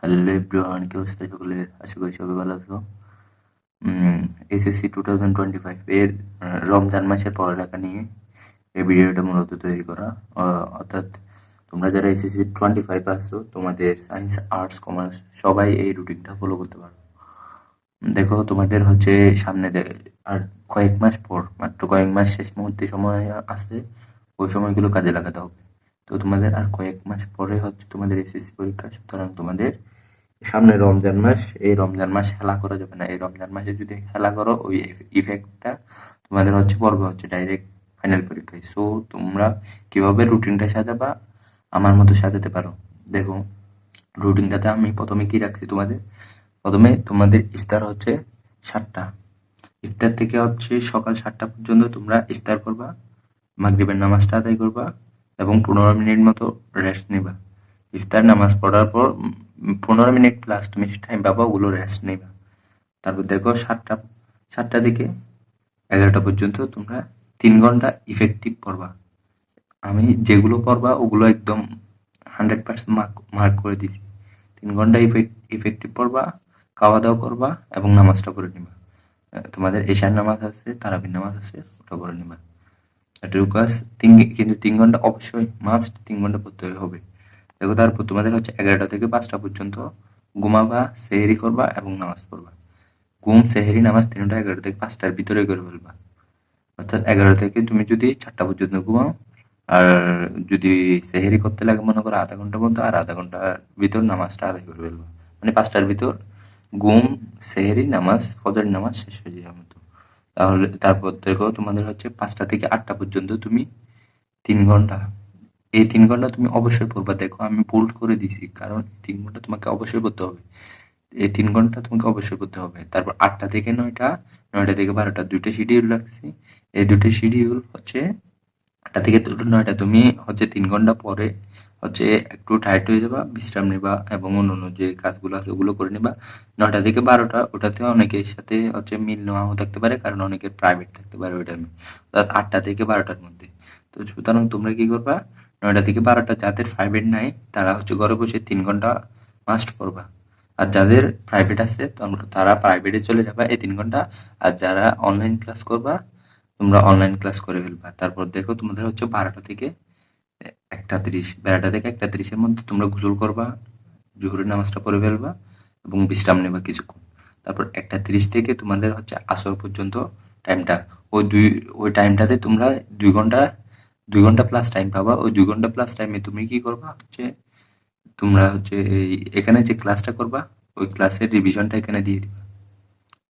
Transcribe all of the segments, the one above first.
Hello everyone, কি অবস্থা সকলের? আশা করি সবাই ভালো আছো। এসএসসি 2025 এর রমজান মাসের পড়ালেখা নিয়ে এই ভিডিওটা মূলত তৈরি করা। অর্থাৎ তোমরা যারা এসএসসি 25 আসছো, তোমাদের সায়েন্স, আর্টস, কমার্স সবাই এই রুটিনটা ফলো করতে পারো। দেখো, তোমাদের হচ্ছে সামনে আর কয়েক মাস পর, মাত্র কয়েক মাস শেষ মুহূর্তে সময় আছে, ওই সময়গুলো কাজে লাগাতে হবে। তো তোমাদের আর কয়েক মাস পরে হচ্ছে তোমাদের এসএসসি পরীক্ষা, সুতরাং তোমাদের সামনে রমজান মাস, এই রমজান মাস হেলা করা যাবে না। এই রমজান মাসে যদি হেলা করো, ওই ইফেক্টটা তোমাদের হচ্ছে পড়বে হচ্ছে ডাইরেক্ট ফাইনাল পরীক্ষায়। সো তোমরা কিভাবে রুটিনটা সাজাবা আমার মতো সাজাতে পারো। দেখো, রুটিনটাতে আমি প্রথমে কি রাখছি তোমাদের, প্রথমে তোমাদের ইফতার হচ্ছে 7টা। ইফতার থেকে হচ্ছে সকাল 7টা পর্যন্ত তোমরা ইফতার করবা, মাগরিবের নামাজটা আদায় করবা এবং 15 মিনিট মতো রেস্ট নিবা। ইফতার নামাজ পড়ার পর 15 মিনিট প্লাস তুমি টাইম পাবা, ওগুলো রেস্ট নিবা। তারপর দেখো 7টা থেকে 11টা পর্যন্ত তোমরা 3 ঘন্টা ইফেক্টিভ পড়বা। আমি যেগুলো পড়বা ওগুলো একদম 100% মার্ক করে দিছি। 3 ঘন্টা ইফেক্টিভ পড়বা, খাওয়া দাওয়া করবা এবং নামাজটা পড়ে নিবা। তোমাদের এশার নামাজ আছে, তারাবির নামাজ আছে, ওটা পড়ে নিবা। এটুকু কাজ। কিন্তু 3 ঘন্টা অবশ্যই মাস্ট, 3 ঘন্টা পড়তে হবে। দেখো, তারপর তোমাদের হচ্ছে 11টা থেকে 5টা পর্যন্ত ঘুমাবা, সেহরি করবা এবং নামাজ পড়বা। ঘুম, সেহরি, নামাজ তিনটা 11 থেকে 5টার ভিতরে করে ফেলবা। অর্থাৎ 11 থেকে তুমি যদি 4টা পর্যন্ত ঘুমাও, আর যদি সেহরি করতে লাগে মনে করো আধা ঘন্টার মধ্যে, আর আধা ঘন্টার ভিতর নামাজটা আদায় করে ফেলবা। মানে 5টার ভিতর ঘুম, সেহরি, নামাজ, ফজর নামাজ শেষ হয়ে যাওয়ার মতো। তাহলে তারপর দেখো তোমাদের হচ্ছে 5টা থেকে 8টা পর্যন্ত তুমি 3 ঘন্টা, এই 3 ঘন্টা তুমি অবশ্যই পড়বা। দেখো, আমি বোল্ড করে দিছি, কারণ 3 ঘন্টা তোমাকে অবশ্যই পড়তে হবে। এই 3 ঘন্টা তোমাকে অবশ্যই পড়তে হবে। তারপর 8টা থেকে 9টা, 9টা থেকে 12টা, 2টা শিডিউল রাখছি। এই 2টা শিডিউল হচ্ছে 8টা থেকে 9টা তুমি হচ্ছে 3 ঘন্টা পরে হচ্ছে একটু টায়ার্ড হয়ে যাবা, বিশ্রাম নিবা এবং অন্যান্য যে কাজগুলো আছে ওগুলো করে নিবা। 9টা থেকে 12টা, ওটাতে অনেকের সাথে হচ্ছে মিল নাও থাকতে পারে, কারণ অনেকের প্রাইভেট থাকতে পারে ওই টাইমে। অর্থাৎ 8টা থেকে 12টার মধ্যে। তো সুতরাং তোমরা কি করবা, 9টা থেকে 12টা যাদের প্রাইভেট নাই তারা হচ্ছে ঘরে বসে 3 ঘন্টা মাস্ট পড়বা। আর যাদের প্রাইভেট আছে তারা প্রাইভেটে চলে যাবা এই 3 ঘন্টা। আর যারা অনলাইন ক্লাস করবা, তোমরা অনলাইন ক্লাস করে ফেলবা। তারপর দেখো তোমাদের হচ্ছে 12টা থেকে 1টা 30, 12টা থেকে 1টা 30-এর মধ্যে তোমরা গোসল করবা, জোহরের নামাজটা পড়ে ফেলবা এবং বিশ্রাম নেবা কিছুক্ষণ। তারপর 1টা 30 থেকে তোমাদের হচ্ছে আসর পর্যন্ত টাইমটা, ওই টাইমটাতে তোমরা 2 ঘন্টা, 2 ঘন্টা প্লাস টাইম পাবা। ওই 2 ঘন্টা প্লাস টাইমে তুমি কি করবা হচ্ছে, তোমরা হচ্ছে এখানে যে ক্লাসটা করবা ওই ক্লাসের রিভিশনটা এখানে দিয়ে দিবা।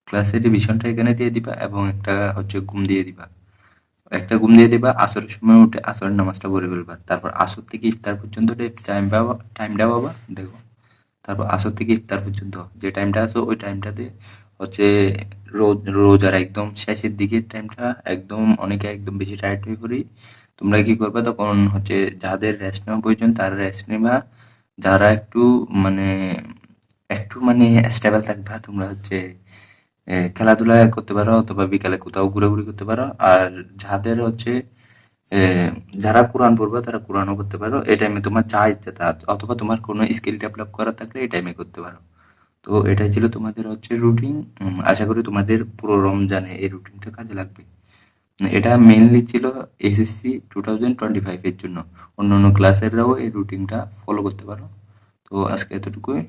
ক্লাসের রিভিশনটা এখানে দিয়ে দিবা এবং একটা হচ্ছে ঘুম দিয়ে দিবা। একটা ঘুম দিয়ে দিবা, আসরের সময় উঠে আসরের নামাজটা পড়ে ফেলবা। তারপর আসর থেকে ইফতার পর্যন্ত টাইমটা পাবা। দেখো, তারপর আসর থেকে ইফতার পর্যন্ত যে টাইমটা আছে ওই টাইমটাতে হচ্ছে রোজার একদম শেষের দিকের টাইমটা, একদম অনেকে একদম বেশি টায়ার্ড হয়ে পড়ি। তোমরা কি করবা, তখন হচ্ছে যাদের রেস্ট নেওয়া প্রয়োজন তারা রেস্ট নেবা। যারা মানে একটু স্টেবল থাকবা, তোমরা হচ্ছে খেলাধুলা করতে পারো অথবা বিকালে কোথাও ঘোরাঘুরি করতে পারো। আর যাদের হচ্ছে যারা কোরআন পড়বে তারা কোরআনও করতে পারো। এই টাইমে তোমার যা ইচ্ছা তা, অথবা তোমার কোনো স্কিল ডেভেলপ করার থাকলে এই টাইমে করতে পারো। তো এটাই ছিল তোমাদের হচ্ছে রুটিন। আশা করি তোমাদের পুরো রমজানে এই রুটিনটা কাজে লাগবে। এটা মেইনলি ছিল এসএসসি 2025 এর জন্য। অন্যান্য ক্লাসেররাও এই রুটিনটা ফলো করতে পারো। তো আজকে এতটুকুই।